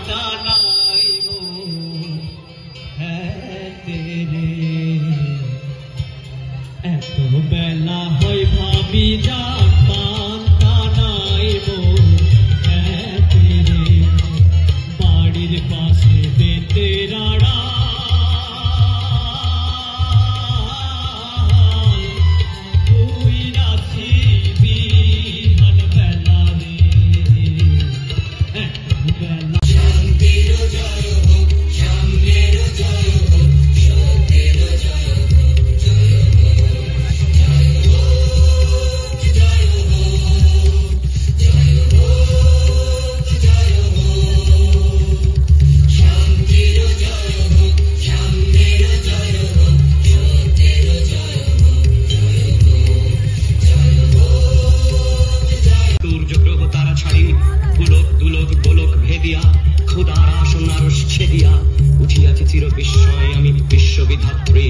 জানাই হ্যাঁ তেরে এত বেলা হয় ভাবি জানতাম কানাই হ্যাঁ তেরে বাড়ির পাশে বেতেরাড়া খুদার আসন আরশ ছেদিয়া উঠিয়াছি চির বিস্ময় আমি বিশ্ববিধাত্রী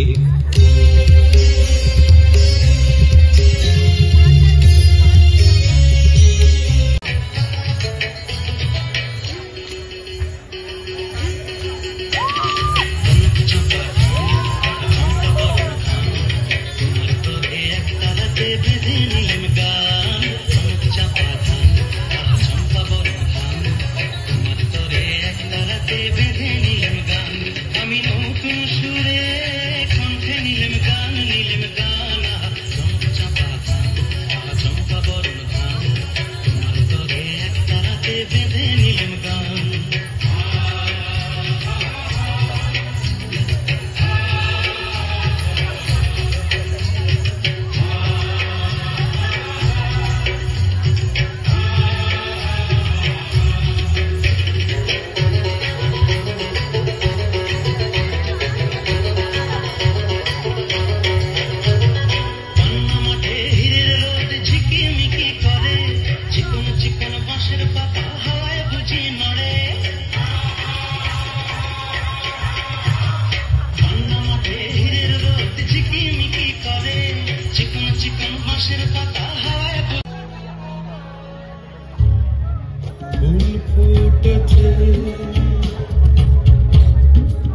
ফুল ফুটেছে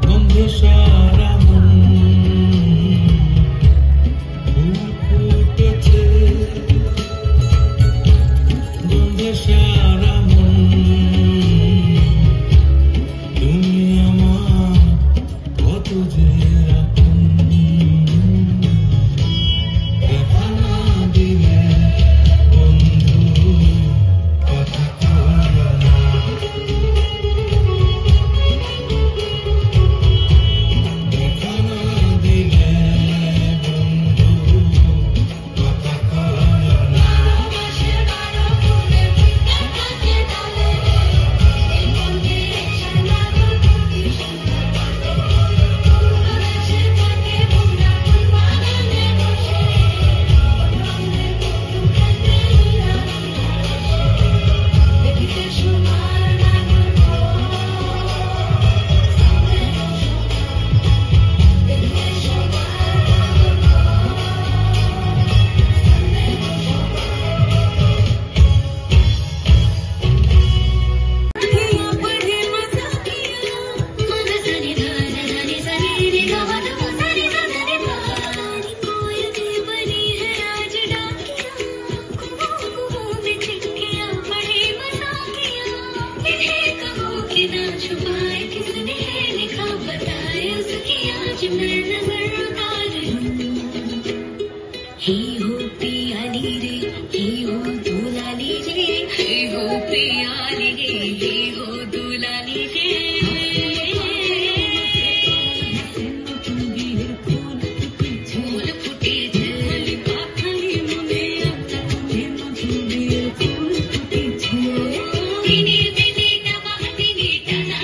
গন্ধ সারা মন ফুল ফুটেছে গন্ধ সারা মন তুমি আমার কত যে আপন দেখা না দিলে ही हो पियाली रे ही हो दुलाली रे ही हो पियाली रे ही हो दुलाली रे फूल फुटे झोली पाखली मुने फूल फुटे झोली बिनी बिनी टबा बिनी टना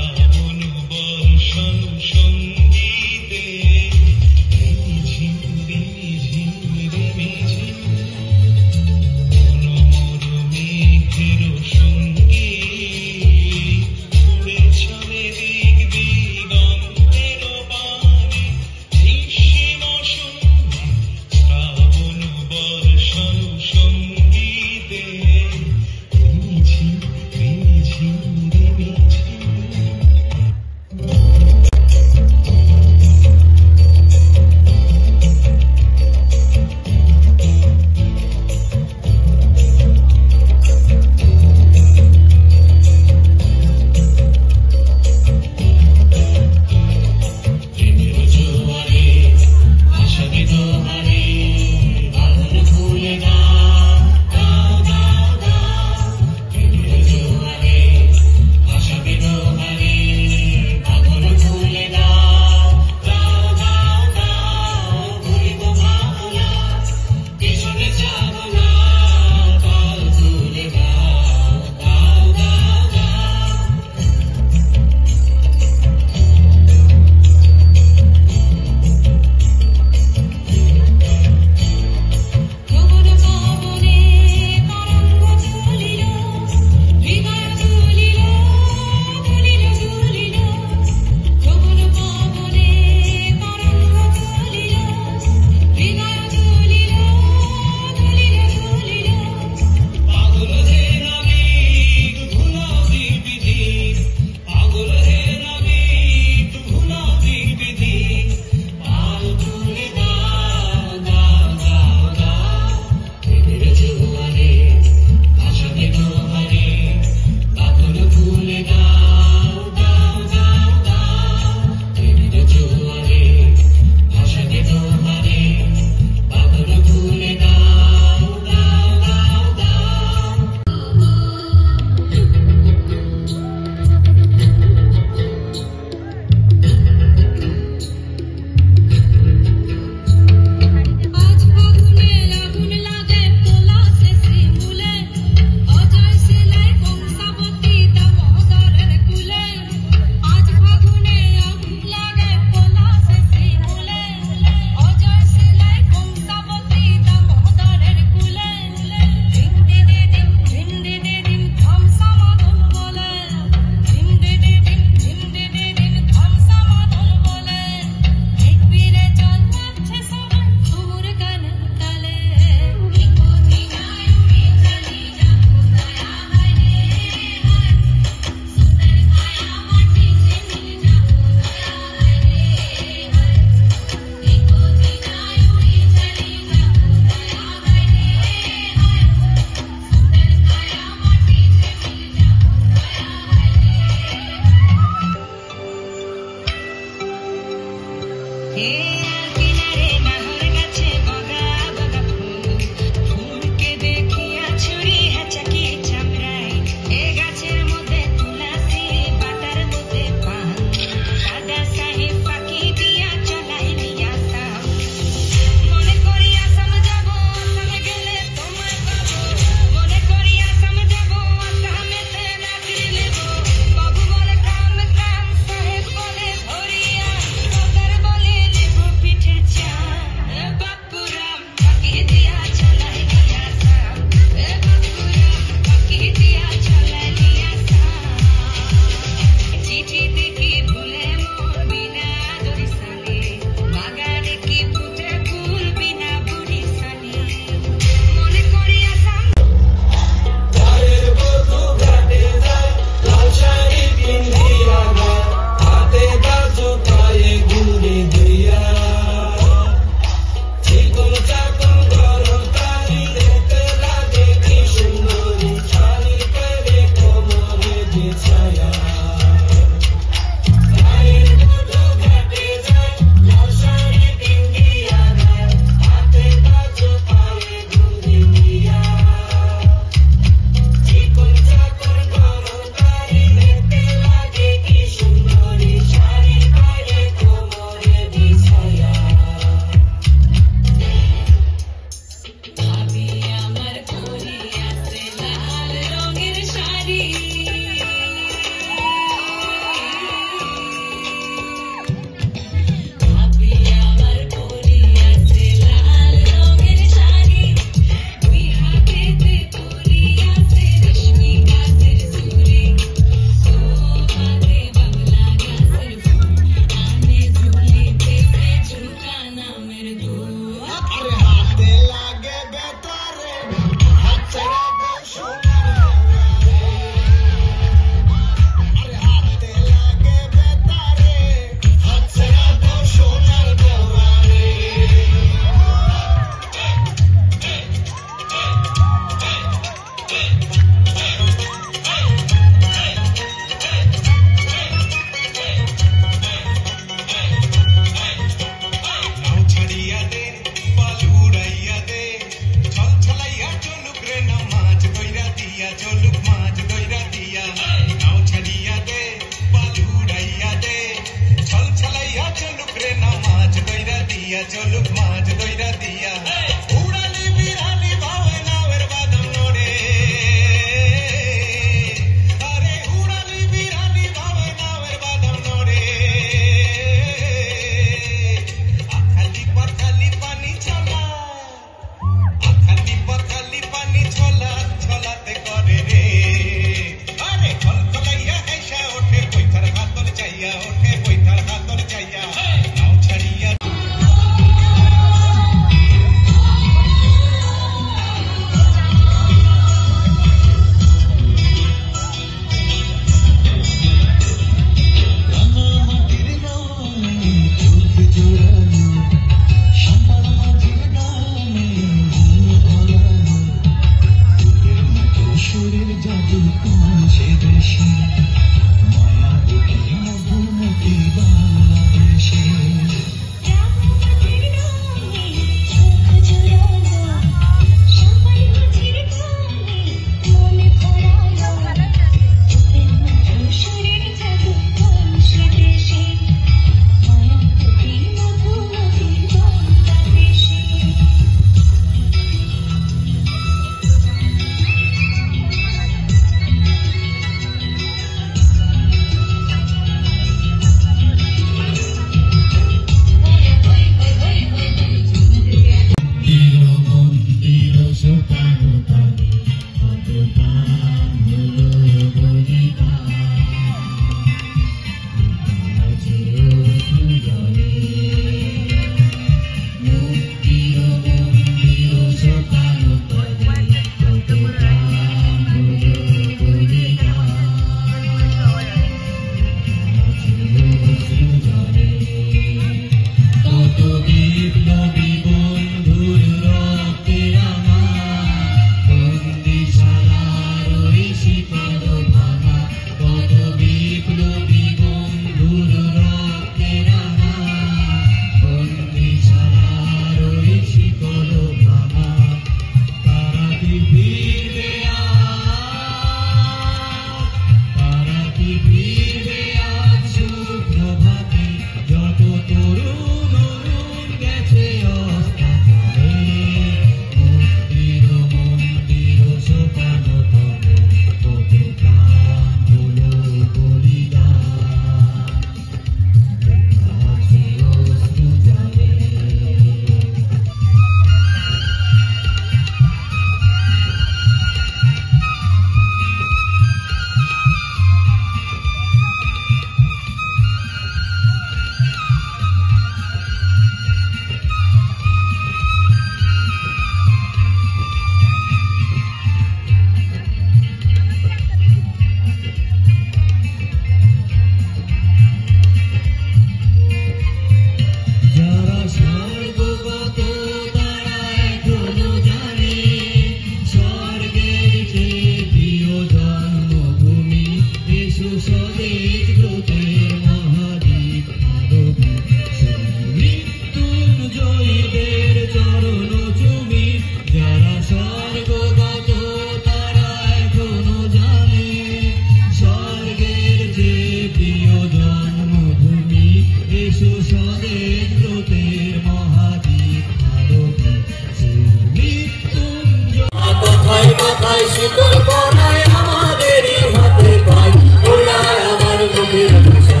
কথায় শিকল পরায় আমাদেরই হাতে পায় ওরা আমার মুখের ভাষা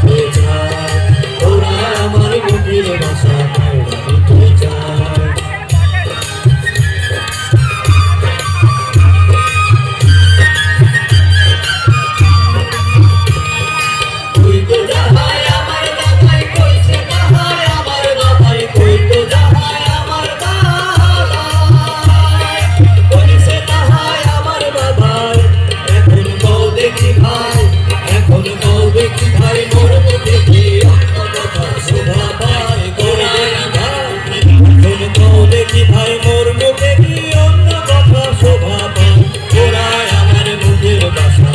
দিতে চায় ওরা আমার মুখের ভাষা দিতে চায় তুই তো যাহাই আমার বাবাই কইছে তাহাই আমার বাবাই তুই তো যাহাই আমার বাবাই কইছে তাহাই আমার বাবাই এখন কও দেখি ভাই এখন কও দেখি ভাই মোর মুখে কি অন্য কথা শোভা পায় এখন কও দেখি ভাই মোর মুখে কি অন্য কথা শোভা পায় ওরা আমার মুখের ভাষা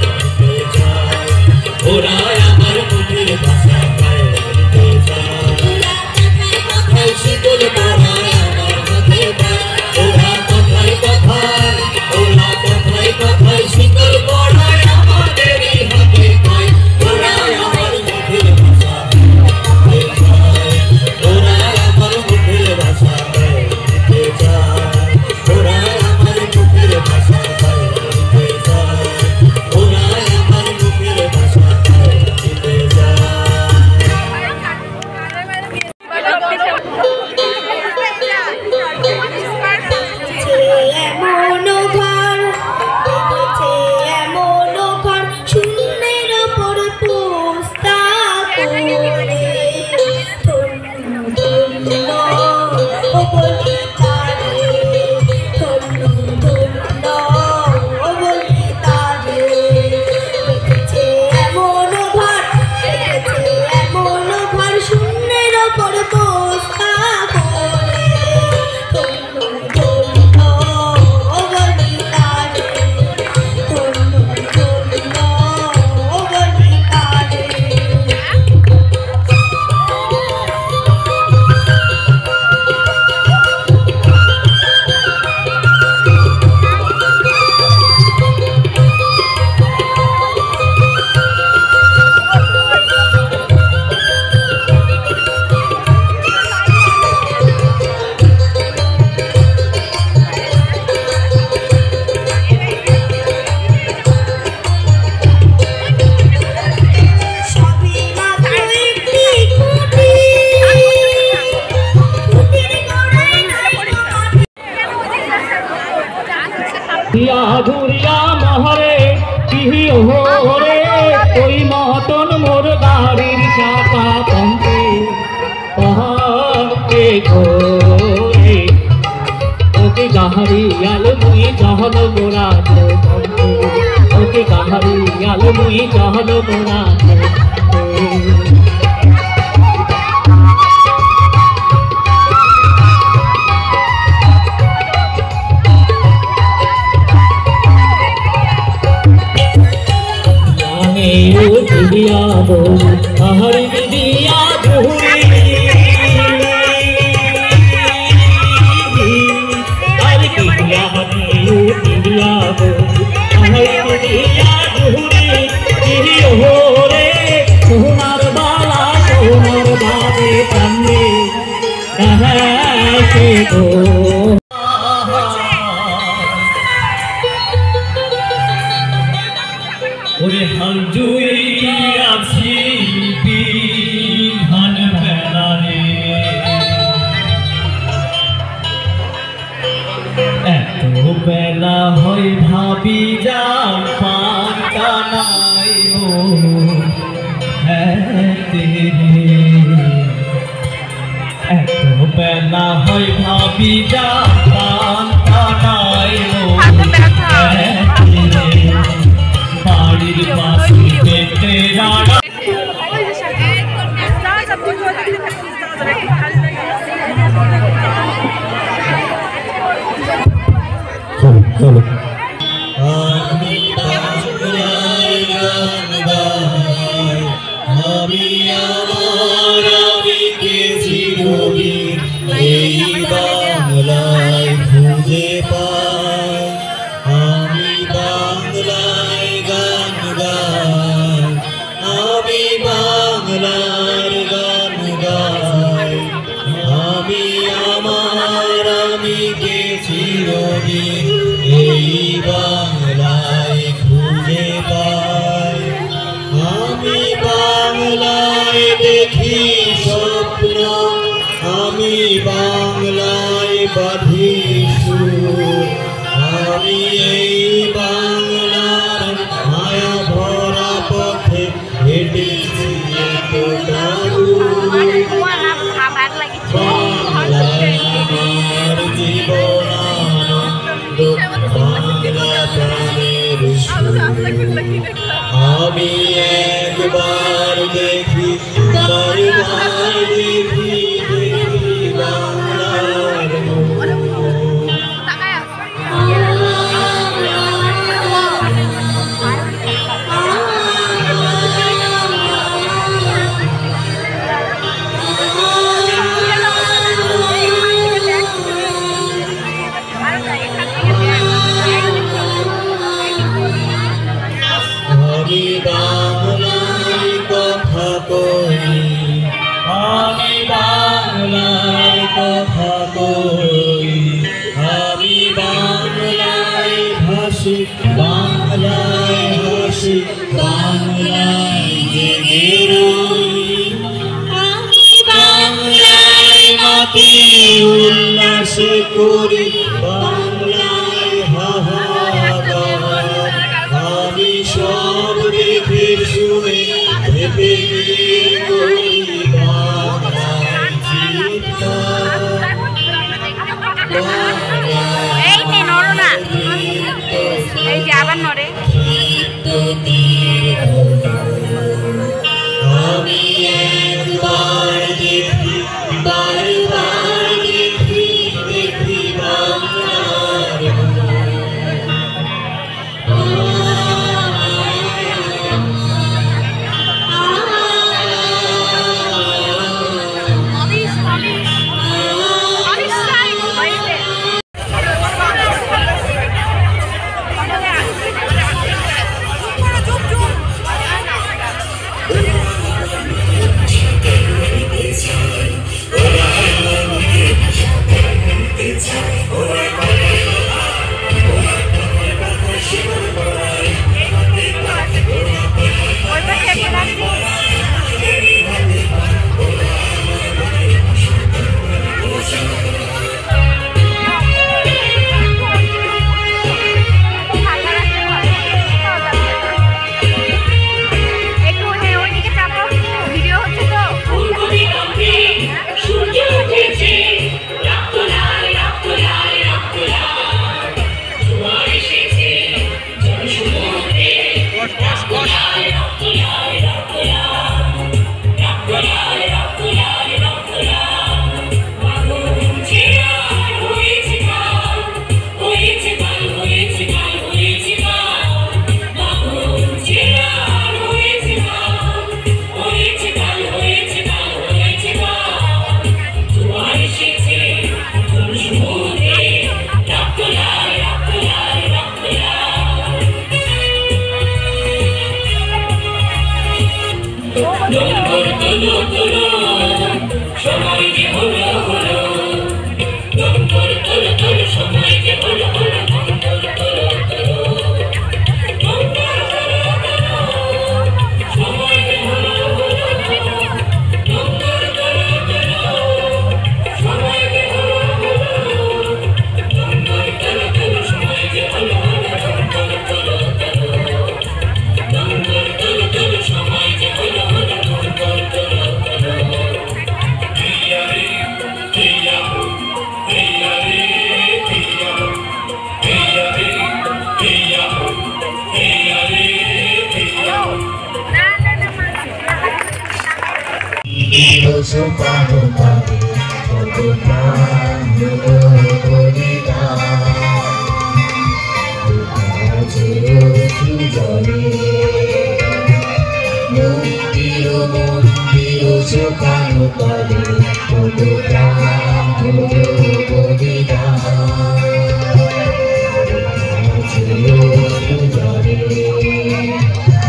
দিতে চায় ওরা আমার মুখের ভাষা দিতে চায় কথায় শিকল পরায় আমার হাতে পায় ওরা কথায় কথায় ওরা কথায় কথায় শিকল পরায় আমাদেরই হাতে পায় ওরা আমার মুখের ভাষা দিতে চায় ওরা আমার মুখের ভাষা দিতে চায় ওরা আমার মুখের ভাষা দিতে চায় ওরা আমার মুখের ভাষা দিতে চায় এমন ঘর দেখেছে এমন ঘর শূন্যের ওপর পোস্তা করে ধন্য ধন্য ও বলি তারে ধন্য ধন্য ও বলি তারে দেখেছে এমন ঘর দেখেছে এমন ঘর শূন্যের ওপর পোস্তা করে ধন্য ধন্য ও বলি তারে ধন্য ধন্য ও বলি তারে সবই মাত্র একটি খুঁটি খুঁটির গোড়ায় নাই মাটি দিয়া ঘুরিয়া মহরে পিহি ওরে ওই মতন মোর গাড়ির চাকা পম্পে পহাড়ে ঘোরে ওকে গাহারিয়াল মুই জহল গোড়া পম্পে ওকে গাহারিয়াল মুই জহল গোড়া দিয়া হরি দিয়া ঘুরি হরি দিয়া দিয়া হরি দিয়া ঘুরি রে সোনার বালা সোনার বাদে কান্দে সে গো ওরে হালজুই আছি বিহান বেলা রে এত বেলা হয় ভাবি যাও পান্তা নাই ও এত বেলা হয় ভাবি যাও পান্তা নাই ও বাড়ির পাশে পেটে রাড়া চলো আমি বাংলায় গান গাই আমি আমার আবেগে চিরদিন এই বাংলায় খুঁজে পাই আমি বাংলায় গান গাই আমি বাংলার গান গাই আমি আমার আমি বাঙালিকে চিরদিন এই বাংলায় খুঁজে পাই। আমি বাংলায় দেখি স্বপ্ন, আমি বাংলায় বাঁধি সুর। আমি এই বাংলার মায়া ভরা পথে হেঁটেছি এতটা দূর। বাংলা আমার জীবন আনন্দ, বাংলা প্রাণের সুর। আমি একবার দেখি, বারবার দেখি, দেখি বাংলার মুখ। আমি বাংলায় কথা কই, আমি বাংলায় কথা কই, আমি বাংলায় ভাসি, বাংলায় হাসি, বাংলায় জেগে রই। আমি বাংলায় মাতি উল্লাসে করি, বাংলায় হাহাকার। আমি সব দেখে শুনে ভেবে গিয়ে করি বাংলায় চিৎকার। এই নে নড়ো না, এই যে আবার নড়ে। আমি একবার দেখি, বারবার দেখি, দেখি বাংলার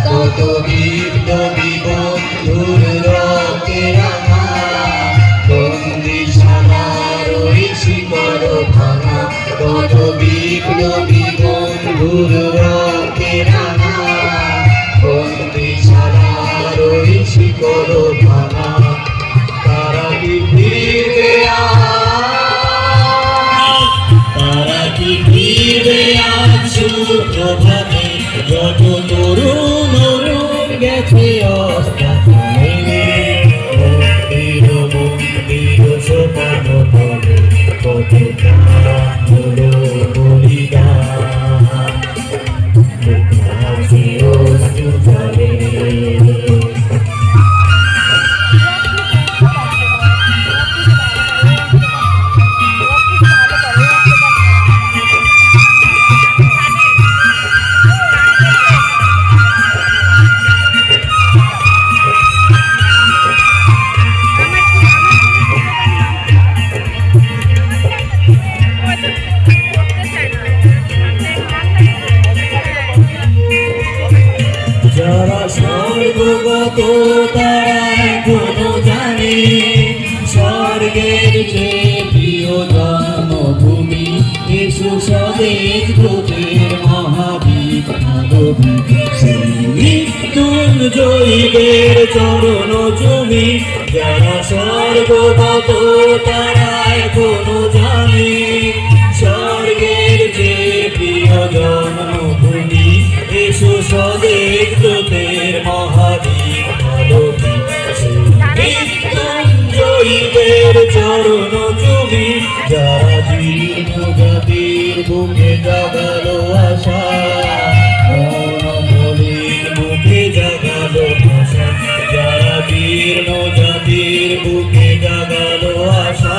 কত বিপ্লবী বন্ধুর রক্তে রাঙা বন্দিশালার ওই শিকল ভাঙা কত বিপ্লবী বন্ধুর রক্তে রাঙা বন্দিশালার ওই শিকল ভাঙা তারা কি ফিরবে তারা কি ফিরবে আজ সুপ্রভাতে যত তরুণ অরুণ গেছে অস্তাচলে মন্দির মন্দির সোপান তলে কত প্রাণ হলো বলিদান আছে অশ্রু জলে যারা স্বর্গগত তারা এখনো জানে স্বর্গের যে প্রিয় জন্মভূমি এসু স্বদেশ ব্রতের মহাবীর মানবী সেই মৃত্যুঞ্জয়ীদের চরণ জমি যারা স্বর্গগত তারা এখনো জানে স্বর্গের যে প্রিয় জন্মভূমি এসো স্বদেশ ব্রতের মহাবীর মানবী মৃত্যুঞ্জয়ীদের চরণ জমি যারা জীর্ণ জাতির বুকে জাগালো আশা মনোমলিন মুখে জাগালো ভাষা যারা জীর্ণ জাতির বুকে জাগালো আশা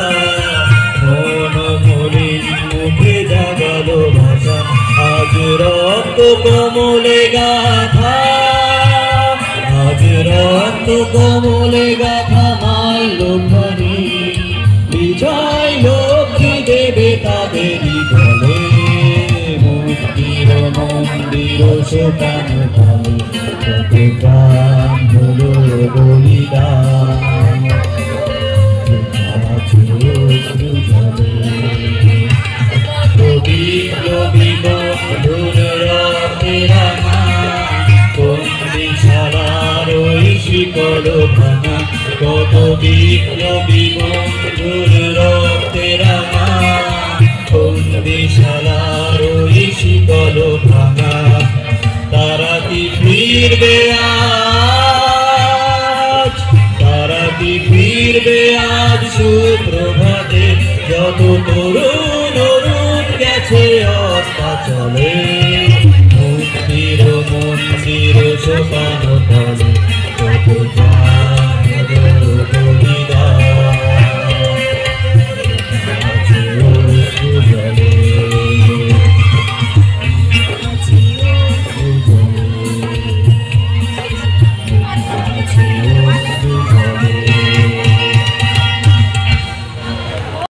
মনোমলিন মুখে জাগালো ভাষা আজ রক্ত কমলে গাথা আজ রক্ত কমলে গাথা মাল্যখানি বিজয় লক্ষ্মী দেবে তাদেরই বলে মুক্তির মন্দির সোপান তলে কত প্রাণ হলো বলিদান আছে অশ্রু জলে বিপ্লবী বন্ধুর রক্তে রাঙা বন্দিশালার ওই শিকল ভাঙা কত বিপ্লবী বন্ধুর রক্তে রাঙা বন্দিশালার ওই শিকল ভাঙা তারা কি ফিরবে আজ তারা কি ফিরবে আজ সুপ্রভাতে যত তরুণ অরুণ গেছে অস্তাচলে মুক্তির মন্দির সোপান তলে কত